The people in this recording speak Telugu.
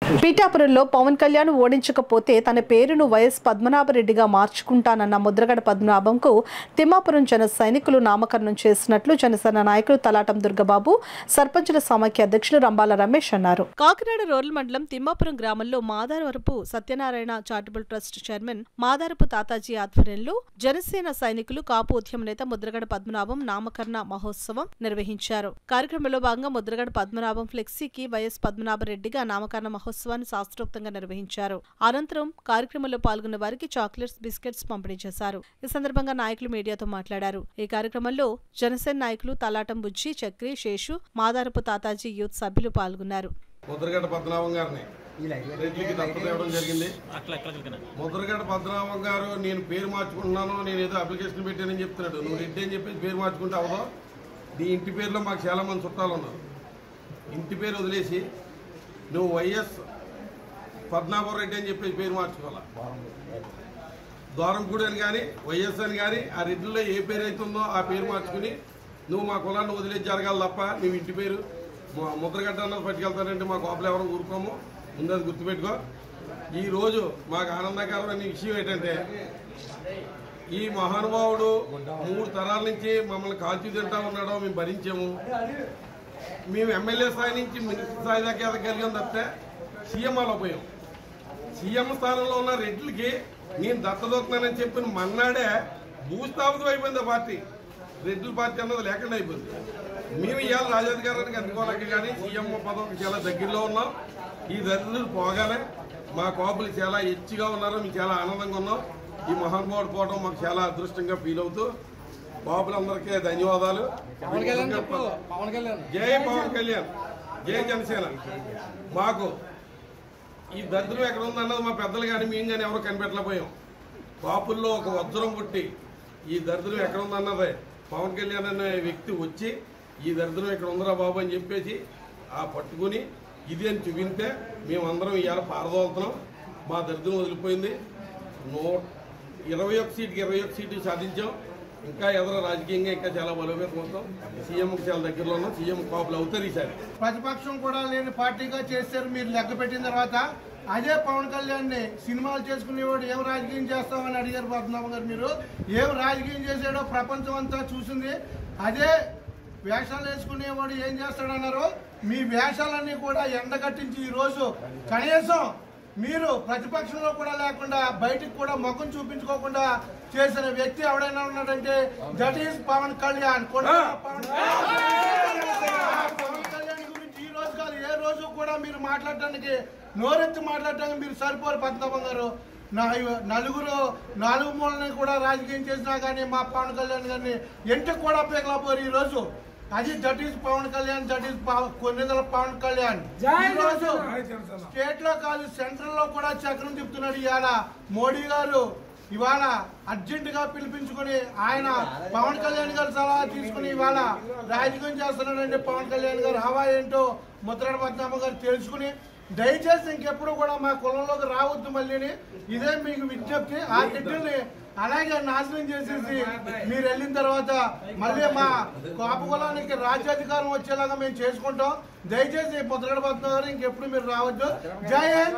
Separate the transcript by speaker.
Speaker 1: పీఠాపురంలో పవన్ కళ్యాణ్ ఓడించకపోతే తన పేరును వైఎస్ పద్మనాభరెడ్డిగా మార్చుకుంటానన్న ముద్రగడ పద్మనాభంకు తిమ్మాపురం జన సైనికులు నామకరణం చేసినట్లు జనసేన నాయకులు తలాటం దుర్గబాబు, సర్పంచుల సమాఖ్య అధ్యక్షులు రంబాల రమేష్ అన్నారు. కాకినాడ రూరల్ మండలం తిమ్మాపురం గ్రామంలో Madaravarapu Satyanarayana charitable trust chairman Madarapu Tataji ఆధ్వర్యంలో జనసేన సైనికులు కాపు ఉద్యమ నేత ముద్రగడ పద్మనాభం నామకరణ మహోత్సవం నిర్వహించారు. కార్యక్రమంలో భాగంగా ముద్రగడ పద్మనాభం ఫ్లెక్సీకి వైఎస్ పద్మనాభరెడ్డిగా నామకరణ మహోత్సవాన్ని శాస్త్రోక్తంగా నిర్వహించారు. అనంతరం కార్యక్రమంలో పాల్గొన్న వారికి చాక్లెట్స్, బిస్కెట్స్ పంపిణీ చేశారు. ఈ సందర్భంగా నాయకులు మీడియాతో మాట్లాడారు. ఈ కార్యక్రమంలో జనసేన నాయకులు తలాటం బుజ్జి, చక్రి, శేషు, మాదారపు తాతాజీ యూత్ సభ్యులు పాల్గొన్నారు.
Speaker 2: ముద్రగడ పద్మనాభం గారిని రెడ్డికి దత్తతేవడం జరిగింది. ముద్రగడ పద్మనాభం గారు నేను పేరు మార్చుకుంటున్నాను, నేను ఏదో అప్లికేషన్ పెట్టానని చెప్తున్నాడు. నువ్వు రెడ్డి అని చెప్పి పేరు మార్చుకుంటే అవదో. నీ ఇంటి పేరులో మాకు చాలా మంది చుట్టాలు ఉన్నారు. ఇంటి పేరు వదిలేసి నువ్వు వైఎస్ పద్మనాభరెడ్డి అని చెప్పేసి పేరు మార్చుకోవాలా. ద్వారంపూడి అని కానీ వైఎస్ అని కానీ ఆ రెడ్డిలో ఏ పేరు అవుతుందో ఆ పేరు మార్చుకుని నువ్వు మా కులాన్ని వదిలేసి జరగాలి తప్ప నువ్వు ఇంటి పేరు ముద్రగడ్డ అన్నది పట్టుకెళ్తానంటే మా కోపలు ఎవరు ఊరుకోము. ముందు అది గుర్తుపెట్టుకో. ఈరోజు మాకు ఆనందకరమైన విషయం ఏంటంటే ఈ మహానుభావుడు 3 తరాల నుంచి మమ్మల్ని కాల్చి తింటా ఉన్నాడో మేము భరించాము. మేము ఎమ్మెల్యే స్థాయి నుంచి మినిస్టర్ స్థాయి దాకా ఎదగలిగాం తప్పితే సీఎం అలా పోయాం. సీఎం స్థానంలో ఉన్న రెడ్లకి నేను దత్తదొక్కున్నానని చెప్పిన మన్నాడే భూస్థాపితం అయిపోయింది. ఆ పార్టీ రెడ్ల పార్టీ అన్నది లేకుండా అయిపోయింది. మేము ఇవాళ రాజాధికారానికి అందుకోలేక కానీ సీఎం పదవికి చాలా దగ్గరలో ఉన్నాం. ఈ దరిద్రులు పోగానే మా కోపలు చాలా హెచ్చుగా ఉన్నారు. మేము చాలా ఆనందంగా ఉన్నాం. ఈ మహానుభావుడు పోవడం మాకు చాలా అదృష్టంగా ఫీల్ అవుతూ బాబులందరికీ ధన్యవాదాలు. జై పవన్ కళ్యాణ్, జై జనసేన. మాకు ఈ దరిద్రం ఎక్కడ ఉందన్నది మా పెద్దలు కానీ మేము కానీ ఎవరు కనిపెట్టలేకపోయాం. కాపుల్లో ఒక వజ్రం పుట్టి ఈ దరిద్రం ఎక్కడ ఉందన్నదే పవన్ కళ్యాణ్ అనే వ్యక్తి వచ్చి ఈ దరిద్రం ఎక్కడ ఉందరా బాబు అని చెప్పేసి ఆ పట్టుకుని ఇది అని చూపితే మేమందరం ఇవాళ పారదోలుతున్నాం. మా దరిద్రం వదిలిపోయింది. 21 సీటుకి 21 సీట్లు సాధించాం. ఇంకా ఎదురు రాజకీయంగా ఇంకా చాలా బలోపేతం అవుతాం. సీఎంకి చాలా దగ్గరలో ఉన్నాం. సీఎం కాపులు అవుతారు. ఈసారి
Speaker 3: ప్రతిపక్షం కూడా లేని పార్టీగా చేశారు. మీరు లెక్క పెట్టిన తర్వాత అదే పవన్ కళ్యాణ్ ని సినిమాలు చేసుకునేవాడు ఏం రాజకీయం చేస్తామని అడిగారు పద్మనాభం గారు. మీరు ఏం రాజకీయం చేశాడో ప్రపంచం అంతా చూసింది. అదే వేషాలు వేసుకునేవాడు ఏం చేస్తాడన్నారు. మీ వేషాలన్నీ కూడా ఎండగట్టించి ఈరోజు కనీసం మీరు ప్రతిపక్షంలో కూడా లేకుండా బయటికి కూడా ముఖం చూపించుకోకుండా చేసిన వ్యక్తి ఎవడైనా ఉన్నాడంటే దట్ ఈస్ పవన్ కళ్యాణ్. పవన్ కళ్యాణ్ గురించి ఈ రోజు కాదు ఏ రోజు కూడా మీరు మాట్లాడటానికి నోరెత్తి మాట్లాడటానికి మీరు సరిపోరు పద్మనాభం గారు. నలుగురు 4 మూలని కూడా రాజకీయం చేసినా కానీ మా పవన్ కళ్యాణ్ గారిని ఎంటికి కూడా పేకలేకపోరు ఈ రోజు. అది that is Pawan Kalyan, that is Konidela Pawan Kalyan. ఈరోజు స్టేట్ లో కాదు సెంట్రల్ లో కూడా చక్రం తిప్పుతున్నాడు. ఇవాళ మోడీ గారు ఇవాళ అర్జెంట్ గా పిలిపించుకుని ఆయన పవన్ కళ్యాణ్ గారు సలహా తీసుకుని ఇవాళ రాజకీయం చేస్తున్నాడంటే పవన్ కళ్యాణ్ గారు హవా ఏంటో ముద్రగడ పద్మనాభం గారు తెలుసుకుని దయచేసి ఇంకెప్పుడు కూడా మా కులంలోకి రావద్దు. మళ్ళీ ఇదే మీకు విజ్ఞప్తి. ఆ గిడ్డల్ని అలాగే నాశనం చేసేసి మీరు వెళ్ళిన తర్వాత మళ్ళీ మా కాపు కులానికి రాజ్యాధికారం వచ్చేలాగా మేము చేసుకుంటాం. దయచేసి ముద్రగడ పద్మనాభం గారు ఇంకెప్పుడు మీరు రావద్దు. జై హింద్.